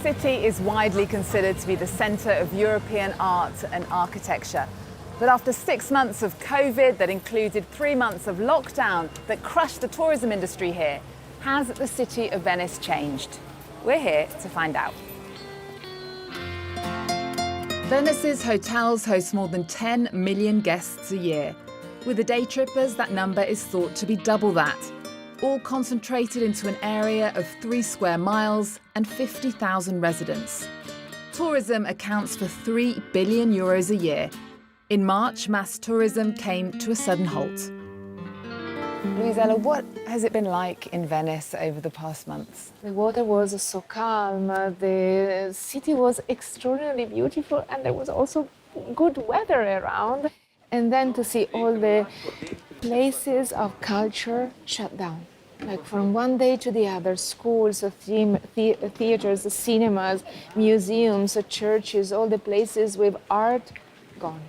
city is widely considered to be the centre of European art and architecture. But after 6 months of COVID that included 3 months of lockdown that crushed the tourism industry here, has the city of Venice changed? We're here to find out. Venice's hotels host more than 10 million guests a year. With the day trippers, that number is thought to be double that, all concentrated into an area of 3 square miles and 50,000 residents. Tourism accounts for €3 billion a year. In March, mass tourism came to a sudden halt. Luisella, what has it been like in Venice over the past months? The water was so calm, the city was extraordinarily beautiful, and there was also good weather around. And then to see all the places of culture shut down. Like from one day to the other, schools, theaters, cinemas, museums, churches, all the places with art gone.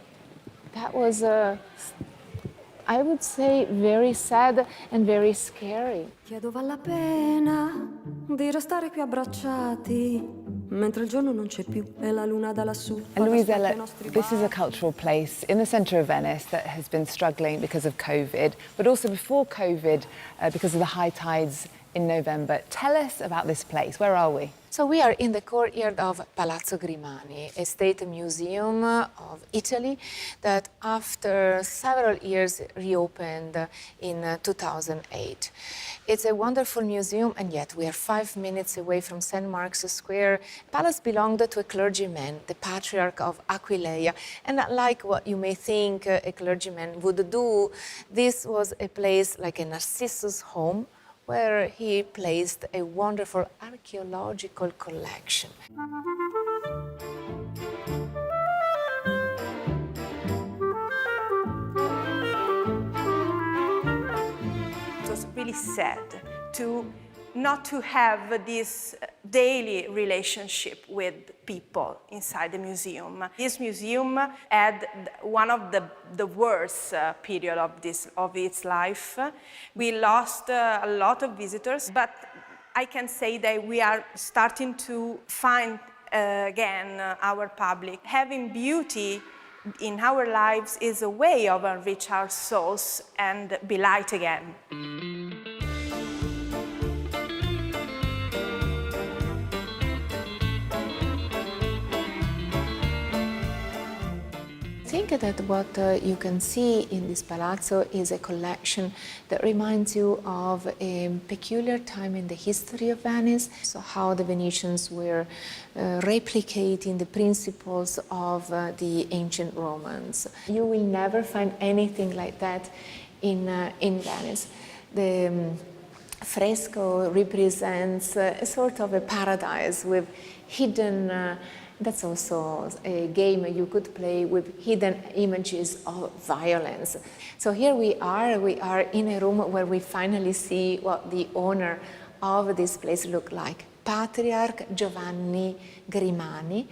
That was, I would say, very sad and very scary. Chiedo vale la pena di restare qui abbracciati mentre il giorno non c'è più e la luna da lassù. And Luisella, this is a cultural place in the centre of Venice that has been struggling because of COVID, but also before COVID because of the high tides in November. Tell us about this place. Where are we? So we are in the courtyard of Palazzo Grimani, a state museum of Italy that after several years reopened in 2008. It's a wonderful museum, and yet we are 5 minutes away from St. Mark's Square. The palace belonged to a clergyman, the Patriarch of Aquileia, and unlike what you may think a clergyman would do, this was a place like a Narcissus home, where he placed a wonderful archaeological collection. It was really sad not to have this daily relationship with people inside the museum. This museum had one of the worst period of its life. We lost a lot of visitors, but I can say that we are starting to find again our public. Having beauty in our lives is a way of enrich our souls and be light again. I think that what you can see in this palazzo is a collection that reminds you of a peculiar time in the history of Venice, so how the Venetians were replicating the principles of the ancient Romans. You will never find anything like that in Venice. The fresco represents a sort of a paradise with hidden that's also a game you could play with hidden images of violence. So here we are in a room where we finally see what the owner of this place looked like, Patriarch Giovanni Grimani.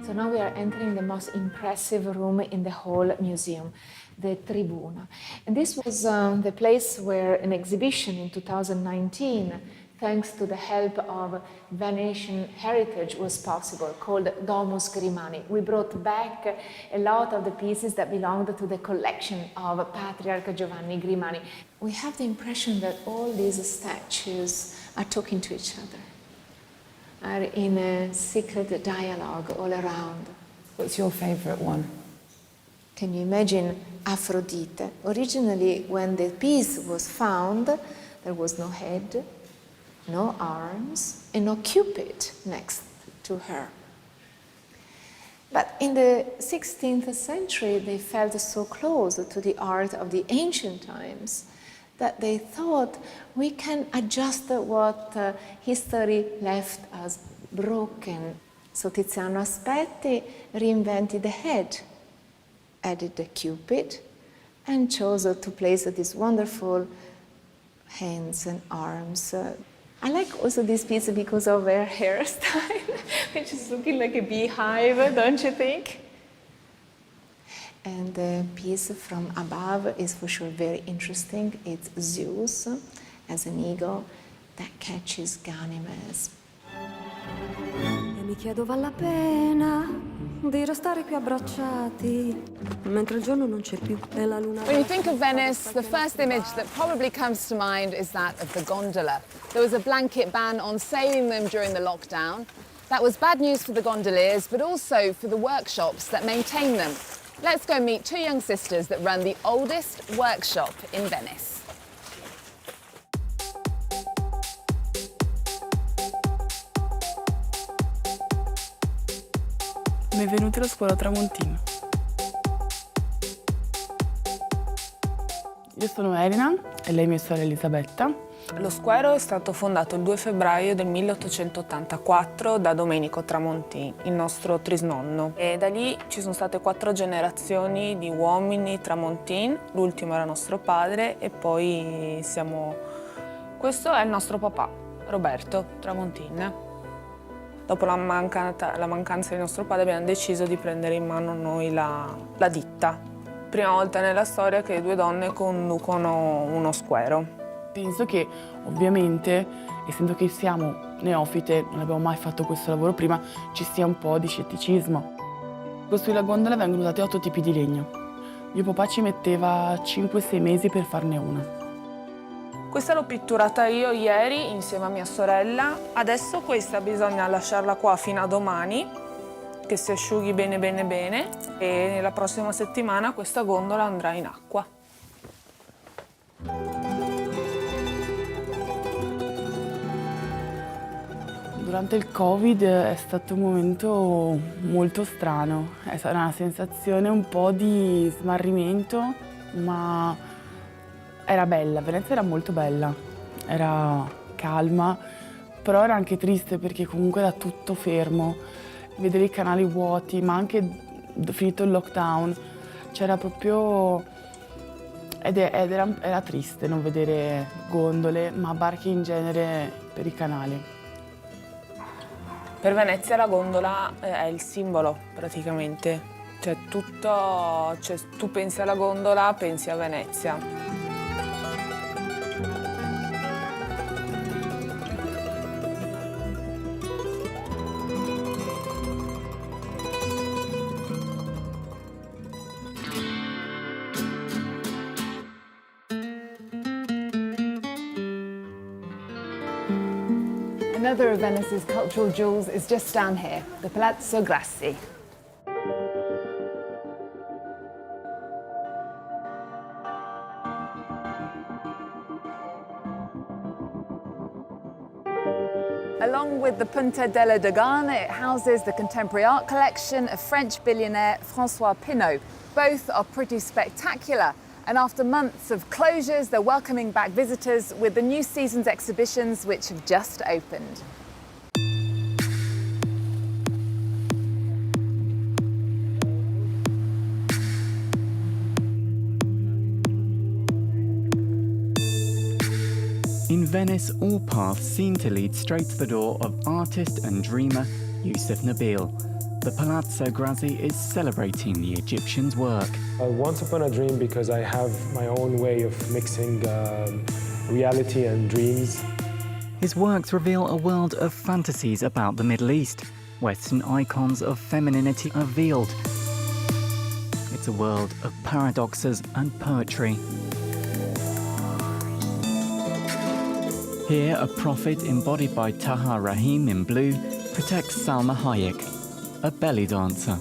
So now we are entering the most impressive room in the whole museum, the Tribuna. And this was the place where an exhibition in 2019, thanks to the help of Venetian heritage, was possible, called Domus Grimani. We brought back a lot of the pieces that belonged to the collection of Patriarch Giovanni Grimani. We have the impression that all these statues are talking to each other, are in a secret dialogue all around. What's your favourite one? Can you imagine Aphrodite? Originally, when the piece was found, there was no head, no arms, and no Cupid next to her. But in the 16th century, they felt so close to the art of the ancient times that they thought we can adjust what history left us broken. So Tiziano Aspetti reinvented the head, added the Cupid, and chose to place these wonderful hands and arms. I like also this piece because of her hairstyle, which is looking like a beehive, don't you think? And the piece from above is for sure very interesting. It's Zeus as an eagle that catches Ganymedes. E mi chiedo vale la pena di restare qui abbracciati mentre il giorno non c'è più e la luna. When you think of Venice, the first image that probably comes to mind is that of the gondola. There was a blanket ban on sailing them during the lockdown. That was bad news for the gondoliers, but also for the workshops that maintain them. Let's go meet two young sisters that run the oldest workshop in Venice. Benvenuti allo Scuola Tramontina. Io sono Elena e lei è mia sorella Elisabetta. Lo square è stato fondato il 2 febbraio del 1884 da Domenico Tramontin, il nostro trisnonno. E da lì ci sono state 4 generazioni di uomini Tramontin, l'ultimo era nostro padre e poi siamo... Questo è il nostro papà, Roberto Tramontin. Dopo la mancanza del nostro padre abbiamo deciso di prendere in mano noi la ditta. Prima volta nella storia che 2 donne conducono uno squero. Penso che ovviamente, essendo che siamo neofite, non abbiamo mai fatto questo lavoro prima, ci sia un po' di scetticismo. Per costruire la gondola vengono usati 8 tipi di legno. Mio papà ci metteva 5-6 mesi per farne una. Questa l'ho pitturata io ieri insieme a mia sorella. Adesso questa bisogna lasciarla qua fino a domani, che si asciughi bene bene bene, e la prossima settimana questa gondola andrà in acqua. Durante il Covid è stato un momento molto strano, è stata una sensazione un po' di smarrimento, ma era bella, Venezia era molto bella, era calma, però era anche triste perché comunque era tutto fermo, vedere i canali vuoti, ma anche finito il lockdown, c'era proprio... era triste non vedere gondole, ma barche in genere per i canali. Per Venezia la gondola è il simbolo praticamente, cioè tu pensi alla gondola, pensi a Venezia. Another of Venice's cultural jewels is just down here, the Palazzo Grassi. Along with the Punta della Dogana, it houses the contemporary art collection of French billionaire François Pinault. Both are pretty spectacular. And after months of closures, they're welcoming back visitors with the new season's exhibitions, which have just opened. In Venice, all paths seem to lead straight to the door of artist and dreamer Yusuf Nabil. The Palazzo Grassi is celebrating the Egyptian's work. Once upon a dream because I have my own way of mixing reality and dreams. His works reveal a world of fantasies about the Middle East. Western icons of femininity are veiled. It's a world of paradoxes and poetry. Here, a prophet embodied by Taha Rahim in blue protects Salma Hayek, a belly dancer.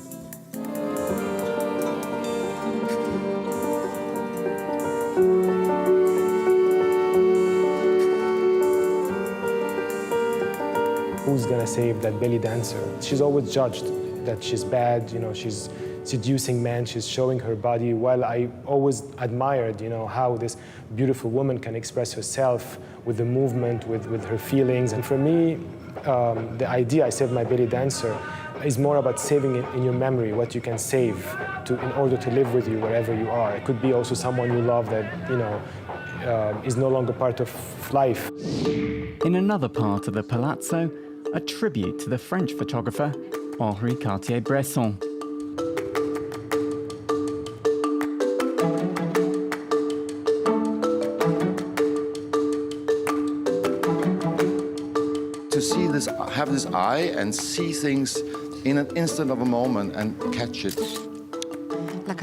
Who's gonna save that belly dancer? She's always judged that she's bad, she's seducing men, she's showing her body, while I always admired, how this beautiful woman can express herself with the movement, with her feelings. And for me, the idea, I Save My Belly Dancer, is more about saving it in your memory, what you can save in order to live with you wherever you are. It could be also someone you love that, is no longer part of life. In another part of the Palazzo, a tribute to the French photographer Henri Cartier-Bresson. to see this, have this eye and see things in an instant of a moment and catch it.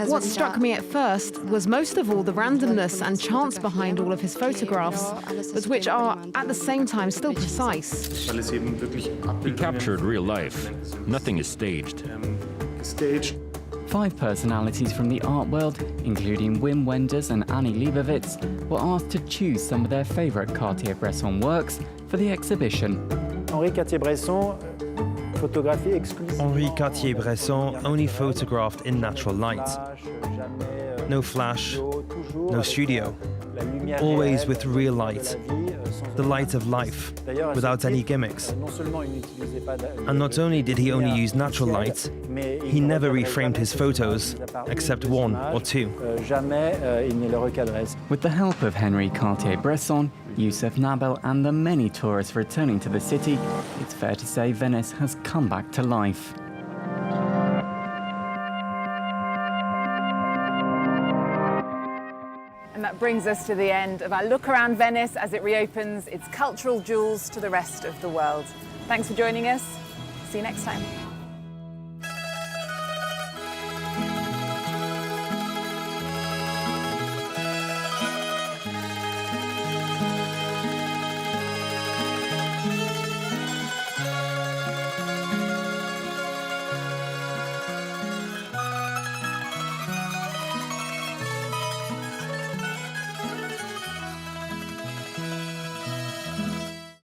What struck me at first was most of all the randomness and chance behind all of his photographs, but which are at the same time still precise. He captured real life. Nothing is staged. 5 personalities from the art world, including Wim Wenders and Annie Leibovitz, were asked to choose some of their favourite Cartier-Bresson works for the exhibition. Henri Cartier-Bresson only photographed in natural light. No flash, no studio. Always with real light. The light of life, without any gimmicks. And not only did he only use natural light, he never reframed his photos, except 1 or 2. With the help of Henri Cartier-Bresson, Youssef Nabel and the many tourists returning to the city, it's fair to say Venice has come back to life. And that brings us to the end of our look around Venice as it reopens its cultural jewels to the rest of the world. Thanks for joining us. See you next time.